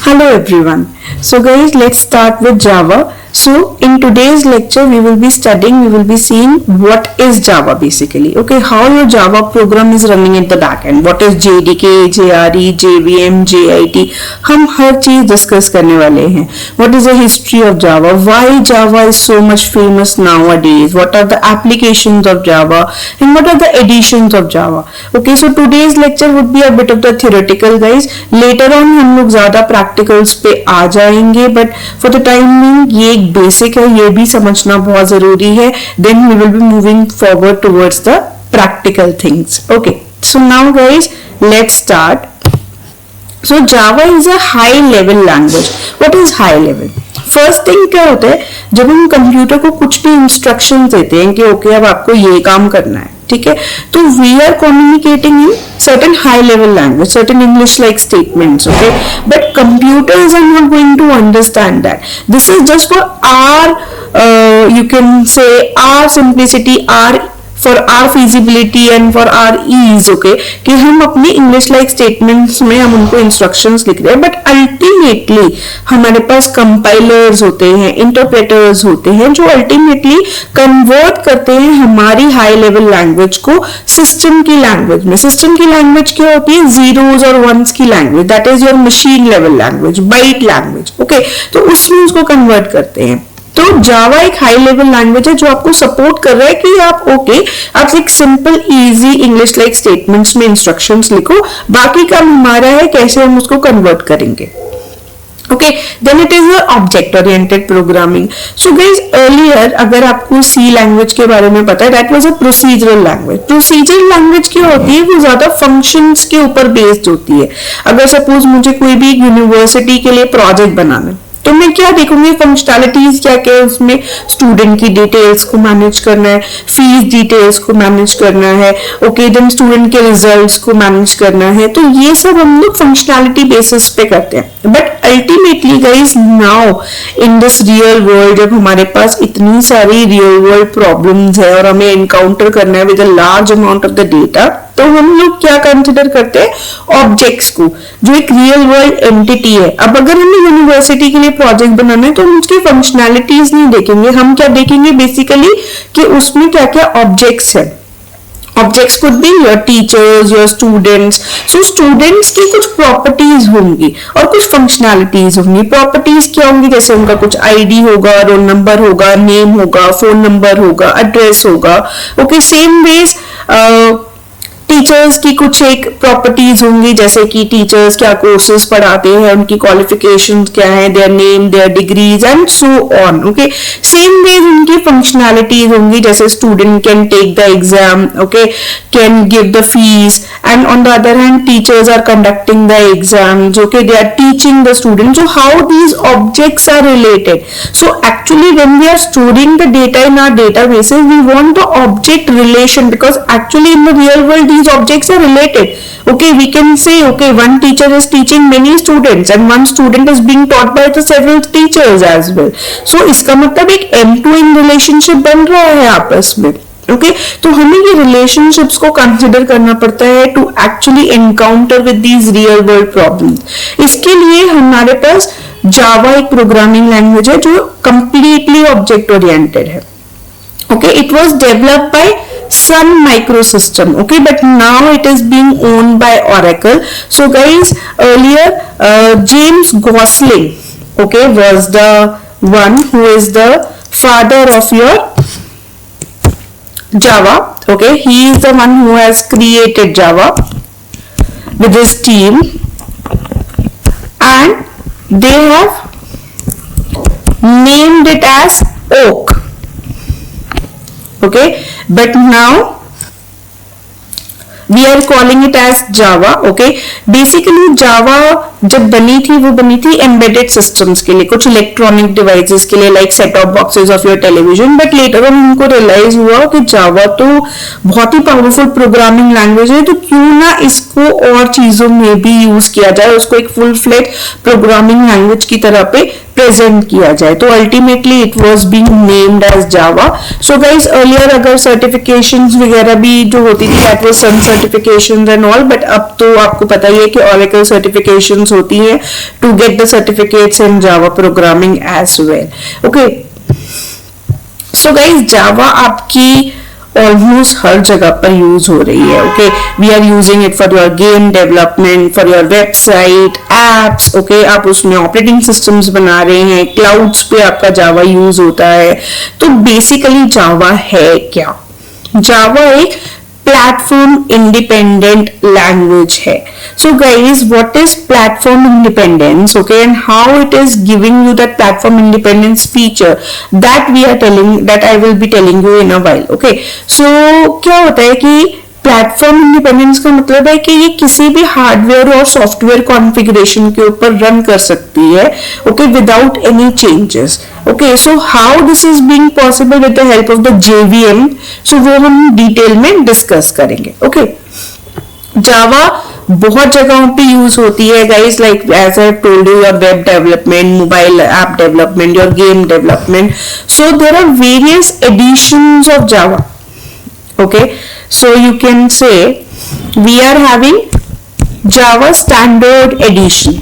Hello everyone. So guys, let's start with Java. So in today's lecture we will be seeing what is Java basically. Okay, how your Java program is running at the back end. What is JDK, JRE, JVM, JIT. हम हर चीज discuss करने वाले हैं. What is the history of Java? Why Java is so much famous nowadays? What are the applications of Java? And what are the additions of Java? Okay, so today's lecture would be a bit of the theoretical guys. Later on हम लोग ज्यादा practicals पे आ जाएंगे, but for the time being ये एक basic है, ये भी समझना बहुत जरूरी है. Then we will be moving forward towards the practical things. Okay, so now guys let's start. So Java is a high level language. What is high level? First thing क्या होता है, जब हम कंप्यूटर को कुछ भी इंस्ट्रक्शन देते हैं कि ओके अब आपको ये काम करना है, ठीक है, तो we are communicating in certain high level language, certain English like statements, okay, but computers are not going to understand that. This is just for our you can say our simplicity, for our feasibility and for our ease, okay, कि हम अपने English like statements में हम उनको instructions लिख रहे हैं, but ultimately हमारे पास compilers होते हैं, interpreters होते हैं जो ultimately convert करते हैं हमारी high level language को system की language में. System की language क्या होती है? zeros और ones की language, that is your machine level language, byte language, okay, तो उसमें उसको convert करते हैं. तो जावा एक हाई लेवल लैंग्वेज है जो आपको सपोर्ट कर रहा है कि आप आप एक simple easy English like statements में इंस्ट्रक्शंस लिखो, बाकी काम हमारा है कैसे हम उसको कन्वर्ट करेंगे. Okay, then it is your object oriented programming. So guys, earlier अगर आपको C लैंग्वेज के बारे में पता है, that was a procedural language. Procedural language क्या होती है? वो ज्यादा functions के ऊपर बेस्ड होती है. अगर सपोज मुझे कोई भी यूनिवर्सिटी के लिए प्रोजेक्ट बनाना है तो मैं क्या देखूंगी, फंक्शनैलिटीज क्या क्या है उसमें, स्टूडेंट की डिटेल्स को मैनेज करना है, फीस डिटेल्स को मैनेज करना है, ओके, देन स्टूडेंट के रिजल्ट्स को मैनेज करना है, तो ये सब हम लोग फंक्शनैलिटी बेसिस पे करते हैं. But ultimately guys now in this real world, जब हमारे पास इतनी सारी रियल वर्ल्ड प्रॉब्लम्स है और हमें एनकाउंटर करना है with a large amount of the data, तो हम लोग क्या कंसिडर करते हैं, ऑब्जेक्ट्स को, जो एक रियल वर्ल्ड एंटिटी है. अब अगर हमें यूनिवर्सिटी के लिए प्रोजेक्ट बनाना है तो हम उसकी फंक्शनैलिटीज नहीं देखेंगे, हम क्या देखेंगे बेसिकली कि उसमें क्या क्या ऑब्जेक्ट्स है. Objects could be your teachers, your students. So students की कुछ प्रॉपर्टीज होंगी और कुछ फंक्शनैलिटीज होंगी. प्रॉपर्टीज क्या होंगी, जैसे उनका कुछ आईडी होगा, रोल नंबर होगा, नेम होगा, फोन नंबर होगा, एड्रेस होगा. ओके, सेम वेज टीचर्स की कुछ एक प्रॉपर्टीज होंगी, जैसे कि टीचर्स क्या कोर्सेज पढ़ाते हैं, उनकी क्वालिफिकेशंस क्या है, their name, their degrees and so on. Okay, same way उनकी फंक्शनैलिटीज होंगी, जैसे student can take the exam, okay, can give the fees, and on the other hand teachers are conducting the exams, okay, they are teaching the student. So how these objects are related? So actually when we are storing the data in our databases, we want the object relation, because actually in the real world these objects are related. Okay, we can say okay, one teacher is teaching many students and one student is being taught by the several teachers as well. So इसका मतलब एक end-to-end relationship बन रहा है आपस में. Okay, तो हमें ये रिलेशनशिप्स को कंसिडर करना पड़ता है to actually encounter with these real world problems. इसके लिए हमारे पास जावा एक प्रोग्रामिंग लैंग्वेज है जो कंप्लीटली ऑब्जेक्ट ओरिएंटेड है. Okay, it was developed by Sun Microsystem, okay, but now it is being owned by Oracle. So guys, earlier James Gosling, okay, was the one who is the father of your Java. Okay, he is the one who has created Java with his team, and they have named it as Oak. Okay, but now we are calling it as Java. Okay, basically Java जब बनी थी embedded systems के लिए, कुछ electronic devices के लिए, like set top boxes of your television. but later on उनको realize हुआ कि Java तो बहुत ही powerful programming language है, तो क्यों ना इसको और चीजों में भी यूज किया जाए, उसको एक full fledged programming language की तरह पे प्रेजेंट किया जाए. तो ultimately it was being named as Java. So guys, earlier अगर सर्टिफिकेशंस वगैरह भी जो होती थी that was Sun certifications and all, but अब तो आपको पता ही है कि ऑरेकल सर्टिफिकेशंस यूज होती है to get the certificates in Java programming as well. Okay, so guys Java आपकी ऑलमोस्ट हर जगह पर यूज हो रही है. Okay, we are using it for your game development, for your website apps. Okay, आप उसमें ऑपरेटिंग सिस्टम्स बना रहे हैं, क्लाउड्स पे आपका जावा यूज होता है. तो बेसिकली जावा है क्या? जावा एक प्लेटफॉर्म इंडिपेंडेंट लैंग्वेज है. So guys, what is platform independence? Okay, and how it is giving you that platform independence feature that I will be telling you in a while. Okay, so क्या होता है कि platform independence का मतलब है कि ये किसी भी हार्डवेयर और सॉफ्टवेयर कॉन्फ़िगरेशन के ऊपर रन कर सकती है. Okay, without any changes. Okay, so how this is being possible with the help of the JVM, सो वो हम डिटेल में डिस्कस करेंगे. ओके, जावा बहुत जगहों पे यूज होती है guys, like as I told you, your web development, mobile app development, your game development. So there are various editions of Java. Okay, so you can say we are having Java Standard Edition.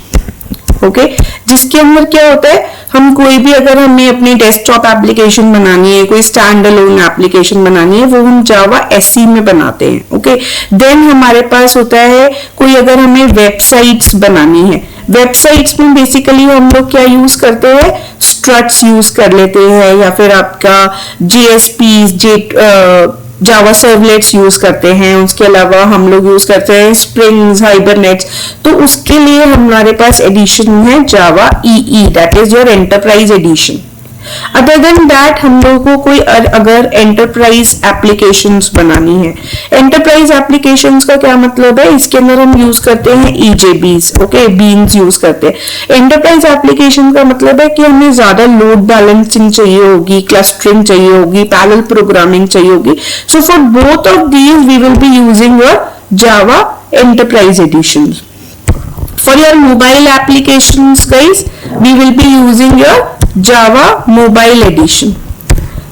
Okay, जिसके अंदर क्या होता है, हम कोई भी अगर हमें अपनी डेस्कटॉप एप्लीकेशन बनानी है, कोई स्टैंड अलोन एप्लीकेशन बनानी है, वो हम जावा SE में बनाते हैं. ओके, देन हमारे पास होता है कोई अगर हमें वेबसाइट्स बनानी है, वेबसाइट्स में बेसिकली हम लोग क्या यूज करते हैं, स्ट्रट्स यूज कर लेते हैं, या फिर आपका JSPs, जावा सर्वलेट्स यूज करते हैं. उसके अलावा हम लोग यूज करते हैं स्प्रिंग्स, हाइबरनेट्स. तो उसके लिए हमारे पास एडिशन है जावा EE, that is your enterprise edition. Other than that हम लोगों को कोई अगर एंटरप्राइज एप्लीकेशंस बनानी है, एंटरप्राइज एप्लीकेशंस का क्या मतलब है, इसके अंदर हम यूज करते हैं EJBs. ओके, बीन्स यूज करते हैं. एंटरप्राइज एप्लीकेशन का मतलब है कि हमें ज्यादा लोड बैलेंसिंग चाहिए होगी, क्लस्टरिंग चाहिए होगी, पैरेलल प्रोग्रामिंग चाहिए होगी. So for both of these we will be using your Java enterprise edition. For your mobile applications guys, we will be using your Java Mobile Edition.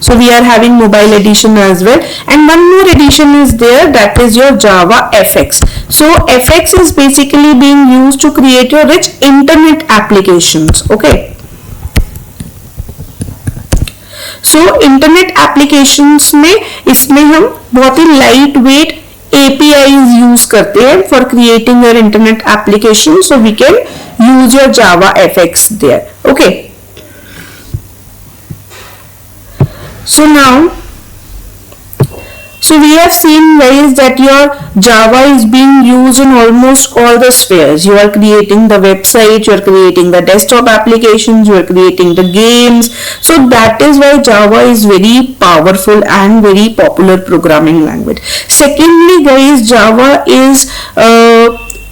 So we are having Mobile Edition as well, and one more edition is there, that is your Java FX. So FX is basically being used to create your rich internet applications. Okay, so internet applications में इसमें हम बहुत ही light weight APIs use करते हैं for creating your internet application, so we can use your Java FX there. Okay, so now we have seen guys that your Java is being used in almost all the spheres. You are creating the website, you are creating the desktop applications, you are creating the games. So that is why Java is very powerful and very popular programming language. Secondly guys, Java is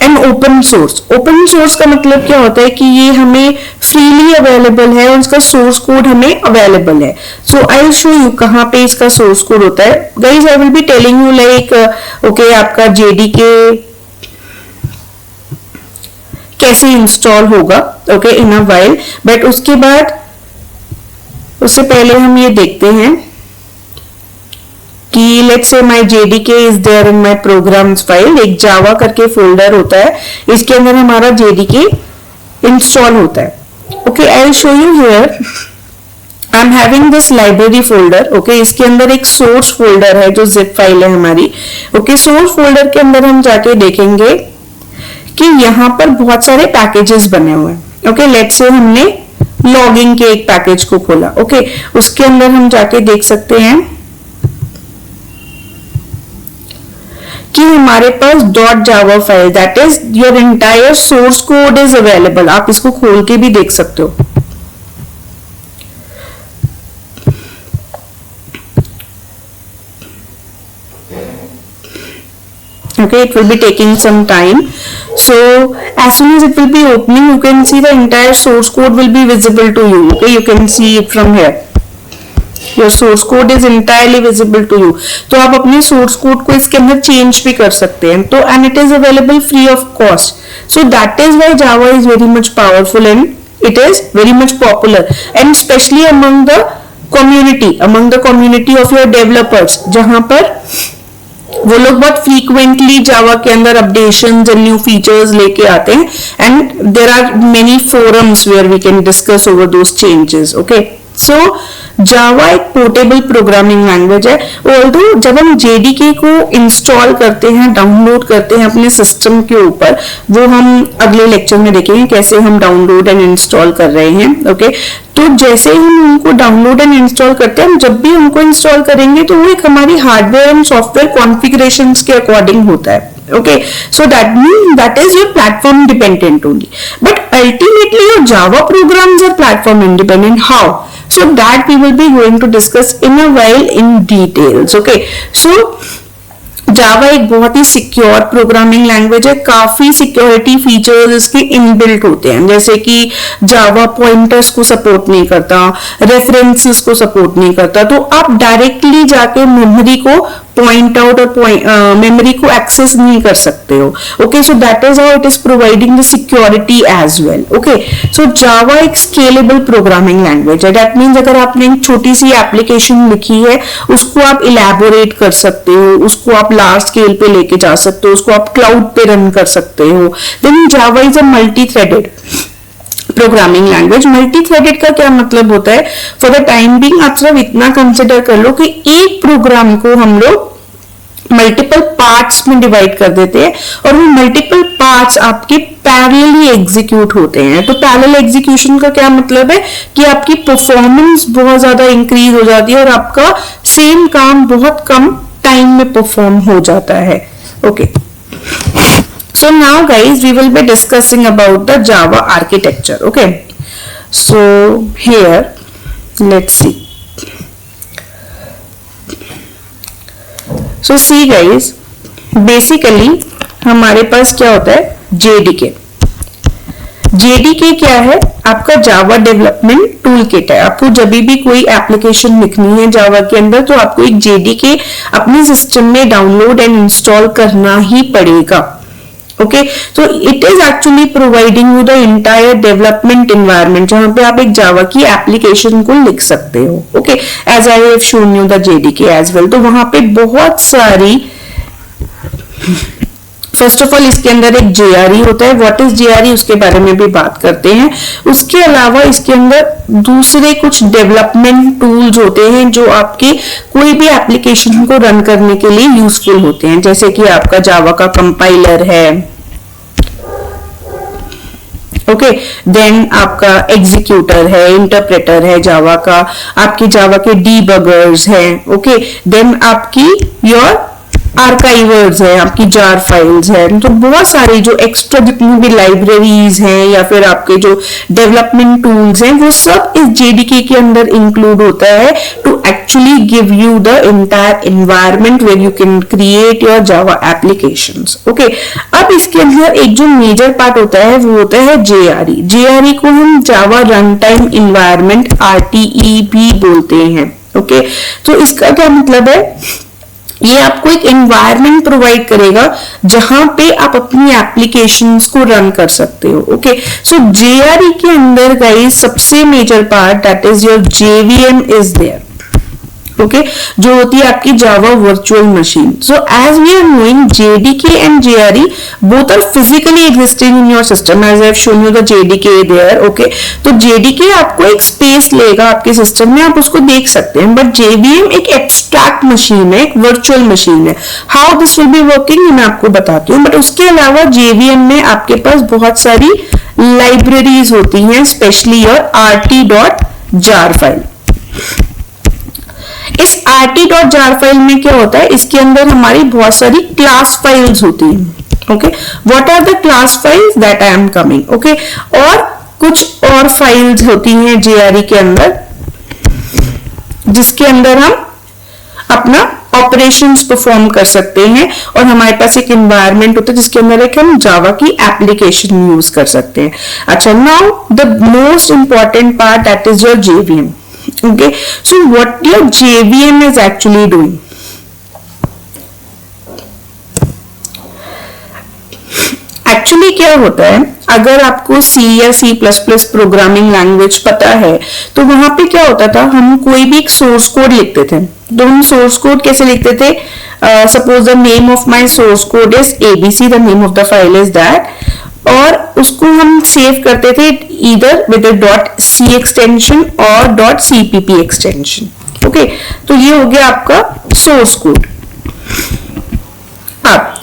and open source. Open source का मतलब क्या होता है कि ये हमें freely available है और इसका सोर्स कोड हमें अवेलेबल है. सो आई विल शो यू कहाँ पे इसका सोर्स कोड होता है. Guys I will be telling you like okay आपका JDK कैसे इंस्टॉल होगा okay in a while, but उसके बाद उससे पहले हम ये देखते हैं कि let's say my JDK is there in my programs file. एक जावा करके फोल्डर होता है, इसके अंदर हमारा JDK इंस्टॉल होता है. Okay, I will show you here. I am having this library folder. Okay, इसके अंदर एक सोर्स फोल्डर है जो जिप फाइल है हमारी. ओके, सोर्स फोल्डर के अंदर हम जाके देखेंगे कि यहाँ पर बहुत सारे पैकेजेस बने हुए हैं. ओके, लेट्स से हमने लॉगिंग के एक पैकेज को खोला. ओके, उसके अंदर हम जाके देख सकते हैं कि हमारे पास .java file, that is your entire source code is available. आप इसको खोल के भी देख सकते हो. Okay, it will be taking some time. So as soon as it will be opening, you can see the entire source code will be visible to you. Okay, you can see it from here. Your source code is entirely visible to you. तो आप अपने source code को इसके अंदर change भी कर सकते हैं. तो and it is available free of cost. So that is why Java is very much powerful and it is very much popular, and especially among the community of your developers, जहाँ पर वो लोग बहुत फ्रीक्वेंटली जावा के अंदर updations and new features लेके आते हैं, and there are many forums where we can discuss over those changes. Okay, so Java एक पोर्टेबल प्रोग्रामिंग लैंग्वेज है. ऑल्दो जब हम जेडीके को इंस्टॉल करते हैं, डाउनलोड करते हैं अपने सिस्टम के ऊपर, वो हम अगले लेक्चर में देखेंगे कैसे हम डाउनलोड एंड इंस्टॉल कर रहे हैं. ओके, तो जैसे ही हम उनको डाउनलोड एंड इंस्टॉल करते हैं, हम जब भी उनको इंस्टॉल करेंगे तो वो एक हमारी हार्डवेयर एंड सॉफ्टवेयर कॉन्फ़िगरेशंस के अकॉर्डिंग होता है. Okay, so that is your platform dependent only. But ultimately your Java programs are platform independent. How? So that we will be going to discuss in a while in details. Okay, so जावा एक बहुत ही secure programming language है. काफी security features इसके inbuilt होते हैं, जैसे कि जावा pointers को सपोर्ट नहीं करता, रेफरेंसेस को सपोर्ट नहीं करता, तो आप डायरेक्टली जाके मेमोरी को पॉइंट आउट और मेमोरी को एक्सेस नहीं कर सकते हो. Okay, so that is how it is providing the security as well. Okay, so Java एक स्केलेबल प्रोग्रामिंग लैंग्वेज है. दैट मीन्स अगर आपने एक छोटी सी एप्लीकेशन लिखी है, उसको आप इलेबोरेट कर सकते हो, उसको आप लार्ज स्केल पे लेके जा सकते हो, उसको आप क्लाउड पे रन कर सकते हो. Then Java is a multi threaded programming language. Multi threaded का क्या मतलब होता है? फॉर द टाइम बीइंग आप सिर्फ इतना कंसिडर कर लो कि एक प्रोग्राम को हम लोग मल्टीपल पार्ट्स में डिवाइड कर देते हैं, और वो मल्टीपल पार्ट्स आपके पैरेलली एग्जीक्यूट होते हैं. तो पैरेलल एग्जीक्यूशन का क्या मतलब है कि आपकी परफॉर्मेंस बहुत ज्यादा इंक्रीज हो जाती है और आपका सेम काम बहुत कम टाइम में परफॉर्म हो जाता है. Okay, so now guys we will be discussing about the Java architecture. Okay, so here let's see. So see guys, basically हमारे पास क्या होता है? JDK. JDK क्या है? आपका जावा डेवलपमेंट टूल किट है. आपको जब भी कोई एप्लीकेशन लिखनी है जावा के अंदर, तो आपको एक JDK अपने सिस्टम में डाउनलोड एंड इंस्टॉल करना ही पड़ेगा. ओके, तो it is actually providing you the entire development environment, जहां पे आप एक जावा की एप्लीकेशन को लिख सकते हो. Okay, as I have shown you the JDK as well. तो वहां पे बहुत सारी, फर्स्ट ऑफ ऑल इसके अंदर एक JRE होता है. व्हाट इज JRE, उसके बारे में भी बात करते हैं. उसके अलावा इसके अंदर दूसरे कुछ डेवलपमेंट टूल्स होते हैं जो आपके कोई भी एप्लीकेशन को रन करने के लिए यूजफुल होते हैं, जैसे कि आपका जावा का कंपाइलर है. ओके, देन आपका एग्जीक्यूटर है, इंटरप्रेटर है जावा का, आपकी जावा के डीबगर्स है. ओके, देन आपकी योर आर्काइवर्स है, आपकी जार फाइल्स है. तो बहुत सारी जो एक्स्ट्रा जितनी भी लाइब्रेरीज हैं या फिर आपके जो डेवलपमेंट टूल्स हैं, वो सब इस JDK के अंदर इंक्लूड होता है to actually give you the entire environment where you can create your Java applications. Okay, अब इसके अंदर एक जो मेजर पार्ट होता है वो होता है JRE. JRE को हम जावा रन टाइम इन्वायरमेंट RTE भी बोलते हैं. ओके, तो इसका क्या मतलब है? ये आपको एक एनवायरनमेंट प्रोवाइड करेगा जहां पे आप अपनी एप्लीकेशंस को रन कर सकते हो. ओके, सो JRE के अंदर गाइस सबसे major part that is your JVM is there. Okay, जो होती है आपकी Java virtual machine. So as we are knowing JDK and JRE both are physically existing in your system, as I have shown you the JDK there. Okay, तो JDK आपको एक space लेगा आपके system में, आप उसको देख सकते हैं. बट JVM एक एब्स्ट्रैक्ट मशीन है, एक वर्चुअल मशीन है. How this will be working मैं आपको बताती हूँ. बट उसके अलावा JVM में आपके पास बहुत सारी लाइब्रेरीज होती हैं, स्पेशली योर RT.jar फाइल. इस RT.jar फाइल में क्या होता है? इसके अंदर हमारी बहुत सारी क्लास फाइल्स होती हैं. Okay, what are the class files that I am coming. Okay, और कुछ और फाइल्स होती हैं JRE के अंदर, जिसके अंदर हम अपना ऑपरेशंस परफॉर्म कर सकते हैं, और हमारे पास एक एनवायरनमेंट होता है जिसके अंदर एक हम जावा की एप्लीकेशन यूज कर सकते हैं. अच्छा, now the most important part that is your JVM. Okay, so what your JVM is actually doing? Actually क्या होता है, अगर आपको C या C++ प्रोग्रामिंग लैंग्वेज पता है तो वहां पे क्या होता था, हम कोई भी एक सोर्स कोड लिखते थे। तो हम सोर्स कोड कैसे लिखते थे, suppose the name of my source code is ABC, the name of the file is that, और उसको हम सेव करते थे ईदर विद .c एक्सटेंशन और .cpp एक्सटेंशन। ओके, तो ये हो गया आपका सोर्स कोड। अब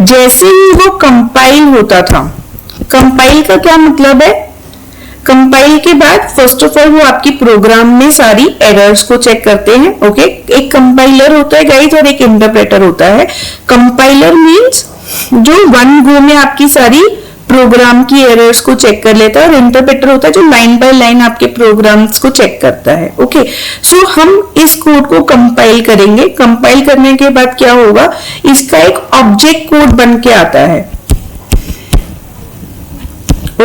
जैसे ही वो कंपाइल होता था, कंपाइल का क्या मतलब है, कंपाइल के बाद फर्स्ट ऑफ ऑल वो आपकी प्रोग्राम में सारी एरर्स को चेक करते हैं। ओके, एक कंपाइलर होता है गाइस और एक इंटरप्रेटर होता है। कंपाइलर मींस जो वन गो में आपकी सारी प्रोग्राम की एरर्स को चेक कर लेता है, और इंटरप्रेटर होता है जो लाइन बाय लाइन आपके प्रोग्राम्स को चेक करता है। ओके, सो हम इस कोड को कंपाइल करेंगे। कंपाइल करने के बाद क्या होगा, इसका एक ऑब्जेक्ट कोड बन के आता है।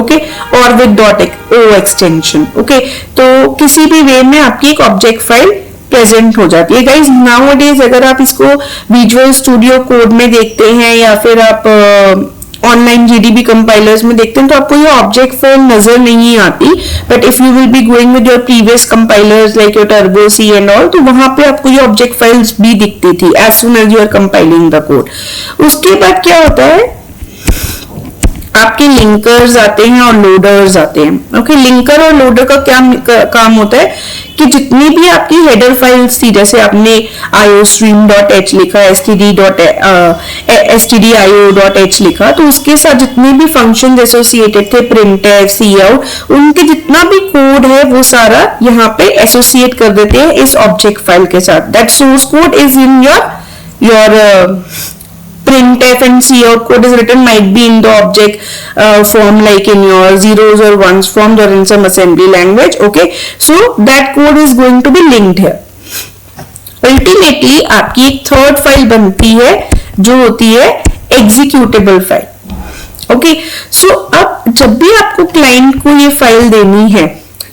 ओके, और विद .o एक्सटेंशन। ओके, तो किसी भी वे में आपकी एक ऑब्जेक्ट फाइल प्रेजेंट हो जाती है। गाइस नाउअडेज अगर आप इसको विजुअल स्टूडियो कोड में देखते हैं या फिर आप ऑनलाइन GDB कंपाइलर्स में देखते हैं तो आपको ये ऑब्जेक्ट फाइल नजर नहीं आती, but if you will be going with your previous compilers like your turbo C and all, तो वहां पे आपको ये ऑब्जेक्ट फाइल्स भी दिखती थी as soon as you are compiling the code. उसके बाद क्या होता है, आपके लिंकर्स आते हैं और लोडर्स आते हैं। ओके, लिंकर और लोडर का क्या काम होता है कि जितनी भी आपकी हेडर फाइल्स थी, जैसे आपने iostream.h लिखा, stdio.h लिखा, तो उसके साथ जितने भी फंक्शन एसोसिएटेड थे, printf, cout, उनके जितना भी कोड है वो सारा यहाँ पे एसोसिएट कर देते हैं इस ऑब्जेक्ट फाइल के साथ। That source code is in your printf and cout code is written might be in the object form like in your zeros or ones form or in some assembly language. Okay, so that code is going to be linked here. Ultimately आपकी एक third file बनती है जो होती है executable file. Okay, सो अब जब भी आपको क्लाइंट को ये फाइल देनी है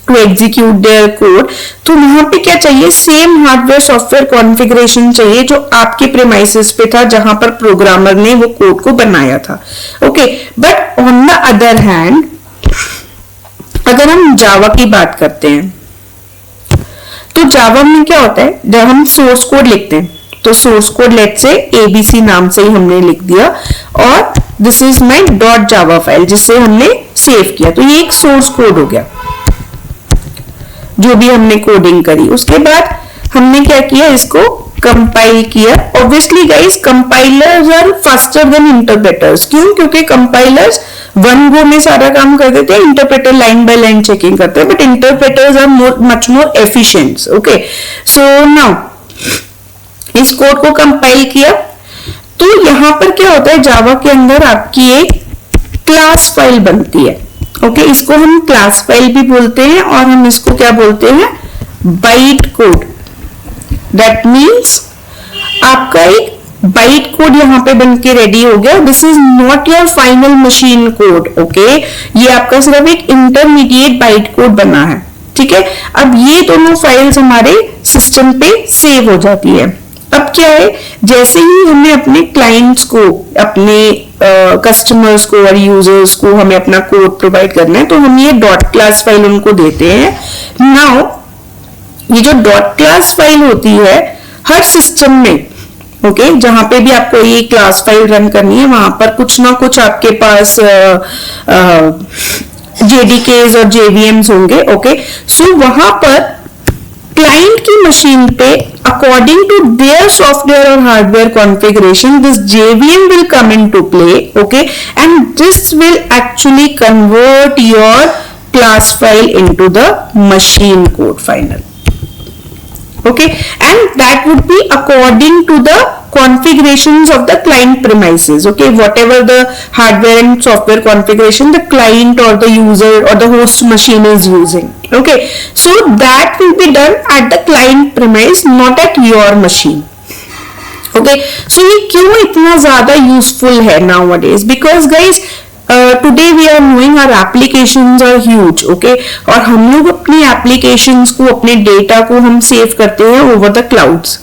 टू एग्जीक्यूट देयर कोड, तो वहां पे क्या चाहिए, सेम हार्डवेयर सॉफ्टवेयर कॉन्फ़िगरेशन चाहिए जो आपके प्रेमाइसेस पे था जहां पर प्रोग्रामर ने वो कोड को बनाया था। Okay, but on the other hand अगर हम जावा की बात करते हैं तो जावा में क्या होता है, जब हम सोर्स कोड लिखते हैं तो सोर्स कोड लेट से ABC नाम से ही हमने लिख दिया और this is my .java file जिससे हमने सेव किया, तो ये एक सोर्स कोड हो गया जो भी हमने कोडिंग करी। उसके बाद हमने क्या किया, इसको कंपाइल किया। Obviously guys compilers are faster than interpreters. क्यों? क्योंकि कंपाइलर्स वन गो में सारा काम कर देते हैं, interpreter line by line checking करते हैं, but interpreters are much more efficient. Okay, so now इस कोड को कंपाइल किया तो यहां पर क्या होता है, जावा के अंदर आपकी एक क्लास फाइल बनती है। ओके, इसको हम क्लास फाइल भी बोलते हैं और हम इसको क्या बोलते हैं, बाइट कोड। दैट मीन्स आपका एक बाइट कोड यहां पे बन के रेडी हो गया। This is not your final machine code. Okay, ये आपका सिर्फ एक इंटरमीडिएट बाइट कोड बना है। ठीक है, अब ये दोनों फाइल्स हमारे सिस्टम पे सेव हो जाती है। अब क्या है, जैसे ही हमें अपने क्लाइंट्स को, अपने कस्टमर्स को और यूजर्स को हमें अपना कोड प्रोवाइड करना है तो हम ये डॉट क्लास फाइल उनको देते हैं। नाउ ये जो डॉट क्लास फाइल होती है हर सिस्टम में, ओके, जहां पे भी आपको ये क्लास फाइल रन करनी है वहां पर कुछ ना कुछ आपके पास JDKs और JVMs होंगे। ओके, सो वहां पर क्लाइंट की मशीन पे according to their software or hardware configuration this JVM will come into play. Okay, and this will actually convert your class file into the machine code final. Okay, and that would be according to the configurations of the client premises. Okay, whatever the hardware and software configuration the client or the user or the host machine is using. Okay, so that will be done at the client premise, not at your machine. Okay, so ये क्यों इतना ज़्यादा useful है nowadays? Because guys, today we are knowing our applications are huge. Okay, और हम लोग अपनी applications को, अपने data को हम save करते हैं over the clouds.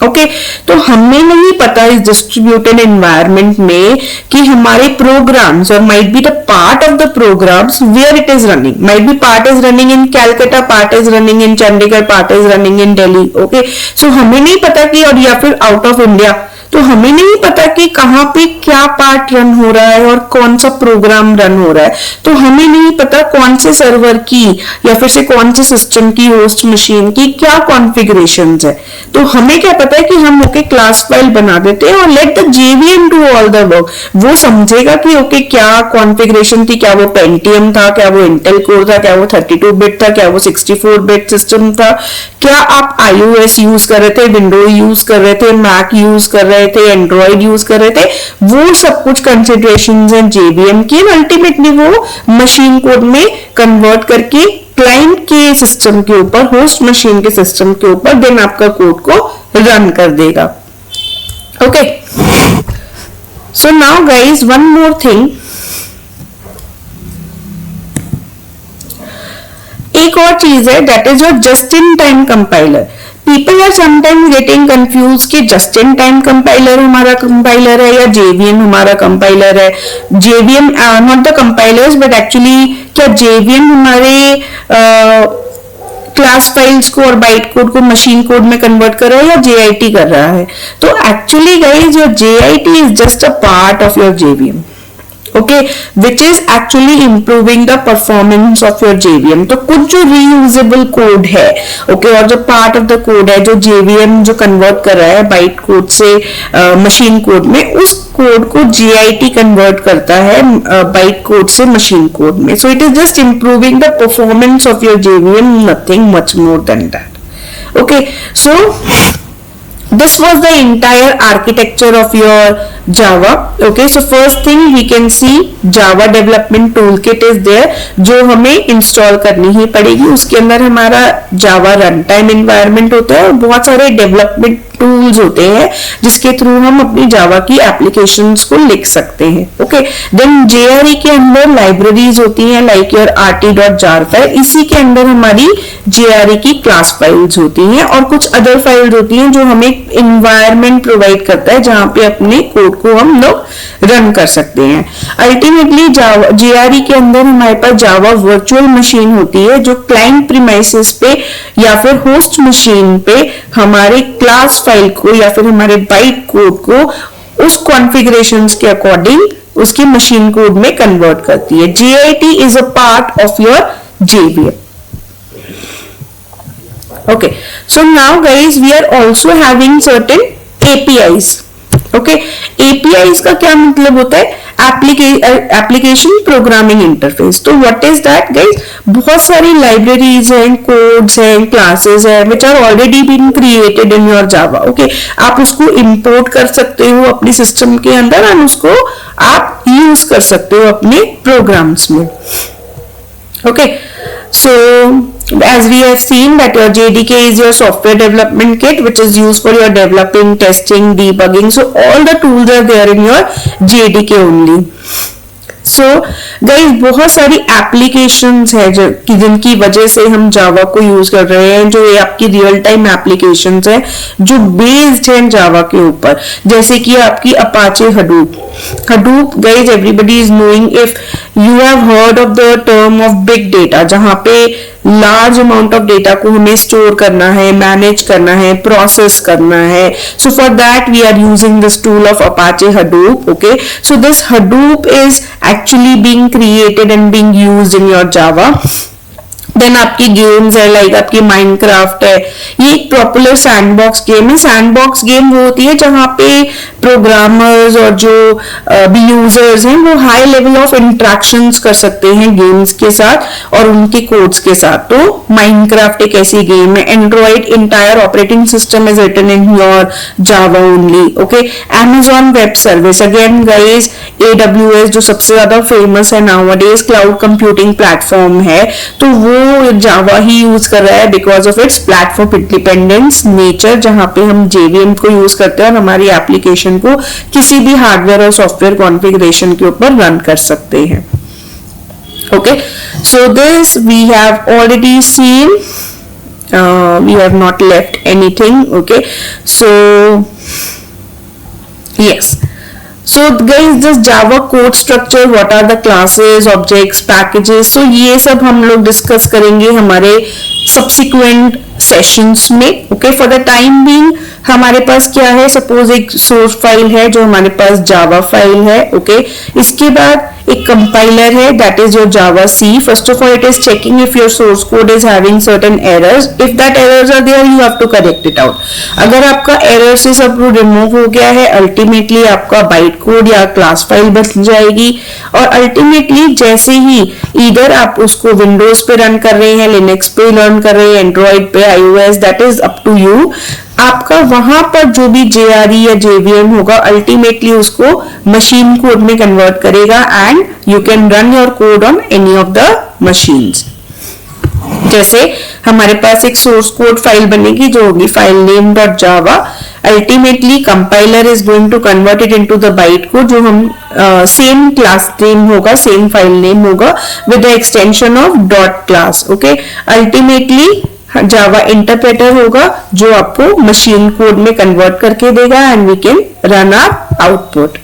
ओके तो हमें नहीं पता इस डिस्ट्रीब्यूटेड एनवायरनमेंट में कि हमारे प्रोग्राम्स और might be the part of the programs where it is running, might be part is running in Calcutta, part is running in Chandigarh, part is running in Delhi. Okay so हमें नहीं पता कि, और या फिर आउट ऑफ इंडिया, तो हमें नहीं पता कि कहाँ पे क्या पार्ट रन हो रहा है और कौन सा प्रोग्राम रन हो रहा है। तो हमें नहीं पता कौन से सर्वर की या फिर से कौन से सिस्टम की, होस्ट मशीन की क्या कॉन्फ़िगरेशंस है। तो हमें क्या पता है कि हम ओके क्लास फाइल बना देते हैं और let the JVM do all the work. वो समझेगा कि ओके क्या कॉन्फ़िगरेशन थी, क्या वो पेंटियम था, क्या वो इंटेल कोर था, क्या वो 32 बिट था, क्या वो 64 बिट सिस्टम था, क्या आप iOS यूज कर रहे थे, विंडो यूज कर रहे थे, मैक यूज कर रहे थे, एंड्रॉइड यूज कर रहे थे, वो सब कुछ कंसिडरेशंस हैं जेवीएम की। अल्टीमेटली वो मशीन कोड में कन्वर्ट करके क्लाइंट के सिस्टम के ऊपर, होस्ट मशीन के सिस्टम के ऊपर देन आपका कोड को रन कर देगा। Okay so now guys one more thing, एक और चीज है that is your just in time compiler. People are sometimes getting confuse कि जस्ट इन टाइम कंपाइलर हमारा कंपाइलर है या जेवीएम हमारा कंपाइलर है। JVM not the compilers but actually क्या जेवीएम हमारे क्लास फाइल्स को और बाइट कोड को मशीन कोड में कन्वर्ट कर रहा है या जेआईटी कर रहा है। तो actually guys your JIT is just a part of your JVM, okay which is actually improving the performance of your JVM. तो कुछ जो रीयूजेबल कोड है ओके और जो पार्ट ऑफ द कोड है जो जेवीएम जो कन्वर्ट कर रहा है बाइट कोड से मशीन कोड में, उस कोड को जेआईटी कन्वर्ट करता है बाइट कोड से मशीन कोड में। So it is just improving the performance of your JVM, nothing much more than that. Okay so this was the entire architecture of your Java. Okay, so first thing we can see Java development toolkit is there जो हमें install करनी ही पड़ेगी। उसके अंदर हमारा Java runtime environment होता है और बहुत सारे डेवलपमेंट टूल्स होते हैं जिसके थ्रू हम अपनी जावा की एप्लीकेशंस को लिख सकते हैं। ओके देन जेआरई के अंदर लाइब्रेरीज होती हैं लाइक योर rt.jar फाइल, इसी के अंदर हमारी जेआरई की क्लास फाइल्स होती हैं और कुछ अदर फाइल्स होती हैं जो हमें इन्वायरमेंट प्रोवाइड करता है जहां पे अपने कोड को हम लोग रन कर सकते हैं। अल्टीमेटली जेआरई के अंदर हमारे पास जावा वर्चुअल मशीन होती है जो क्लाइंट प्रीमाइसेस पे या फिर होस्ट मशीन पे हमारे क्लास फाइल को या फिर हमारे बाइट कोड को उस कॉन्फ़िगरेशंस के अकॉर्डिंग उसके मशीन कोड में कन्वर्ट करती है। JIT is a part of your JVM. Okay, so now guys we are also having certain APIs. Okay, APIs का क्या मतलब होता है? Application programming interface. तो व्हाट इज दैट गाइज? बहुत सारी लाइब्रेरीज हैं, कोड्स हैं, क्लासेस हैं which are already been created in your Java. Okay आप उसको इंपोर्ट कर सकते हो अपने सिस्टम के अंदर और उसको आप यूज कर सकते हो अपने प्रोग्राम्स में। Okay so as we have seen that your JDK is your software development kit which is used for your developing, testing, debugging. So all the tools are there in your JDK only. So guys बहुत सारी applications है जिनकी वजह से हम जावा को use कर रहे हैं, जो ये आपकी रियल टाइम एप्लीकेशंस है जो बेस्ड है जावा के ऊपर, जैसे कि आपकी Apache Hadoop. Hadoop guys everybody is knowing, if you have heard of the term of big data, जहां पे लार्ज अमाउंट ऑफ डेटा को हमें स्टोर करना है, मैनेज करना है, प्रोसेस करना है। So for that we are using this tool of Apache Hadoop. Okay so this Hadoop is actually being created and being used in your Java. Then आपकी games है लाइक आपकी Minecraft है, ये एक पॉपुलर सैंडबॉक्स गेम है। Sandbox game वो होती है जहां पे प्रोग्रामर्स और जो भी यूजर्स हैं वो हाई लेवल ऑफ इंटरेक्शंस कर सकते हैं गेम्स के साथ और उनके कोड्स के साथ। तो माइनक्राफ्ट एक ऐसी गेम है। Android entire operating system is written in your Java only. Okay Amazon web service, again guys AWS जो सबसे ज्यादा फेमस है नाउअडेज क्लाउड कंप्यूटिंग प्लेटफॉर्म है, तो वो जावा ही यूज कर रहा है because of its platform independence nature, जहां पे हम जेवीएम को यूज करते हैं और हमारी एप्लीकेशन को किसी भी हार्डवेयर और सॉफ्टवेयर कॉन्फ़िगरेशन के ऊपर रन कर सकते हैं। Okay so this we have already seen we have not left anything. Okay, so yes. So guys, this Java code structure, what are the classes, objects, packages, so ये सब हम लोग discuss करेंगे हमारे subsequent सेशंस में. Okay, for the time being हमारे पास क्या है, सपोज एक सोर्स फाइल है जो हमारे पास जावा फाइल है. ओके, इसके बाद एक कंपाइलर है, that is your Java C. First of all it is checking if your source code is having certain errors. If that errors are there you have to correct it out. अगर आपका error से सब remove हो गया है, ultimately आपका byte code या class file बन जाएगी. और अल्टीमेटली जैसे ही इधर आप उसको विंडोज पे रन कर रहे हैं, लिनक्स पे रन कर रहे हैं, एंड्रॉइड पे, iOS, that is up to you. आपका वहां पर जो भी JRE या JVM होगा अल्टीमेटली उसको मशीन कोड में कन्वर्ट करेगा and you can run your code on any of the machines. जैसे हमारे पास एक सोर्स कोड फाइल बनेगी जो होगी file name dot Java. Ultimately compiler is going to convert it into the byte code जो हम सेम क्लास नेम होगा, same file name होगा with the extension of dot class. Okay, ultimately Java interpreter होगा जो आपको machine code में convert करके देगा and we can run our output.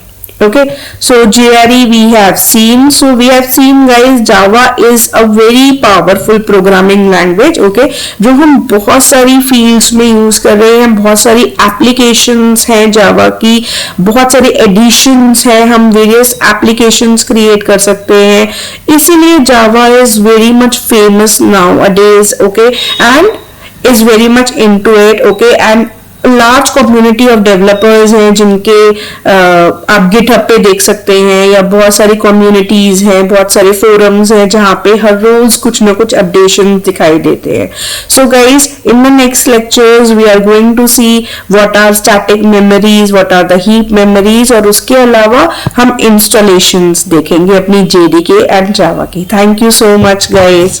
Okay, so JRE we have seen. So we have seen guys, Java is a very powerful programming language. Okay, जो हम बहुत सारी fields में use कर रहे हैं, बहुत सारी applications हैं Java की, बहुत सारी additions हैं, हम various applications create कर सकते हैं. इसीलिए Java is very much famous nowadays. Okay, and is very much into it. Okay, and large community of developers हैं जिनके आप गिटहब पे देख सकते हैं, या बहुत सारी कम्युनिटीज हैं, बहुत सारे फोरम्स हैं जहाँ पे हर रोज कुछ ना कुछ अपडेशन दिखाई देते हैं. So guys, in the next lectures we are going to see what are static memories, what are the heap memories, और उसके अलावा हम इंस्टॉलेशंस देखेंगे अपनी JDK एंड जावा की. Thank you so much guys.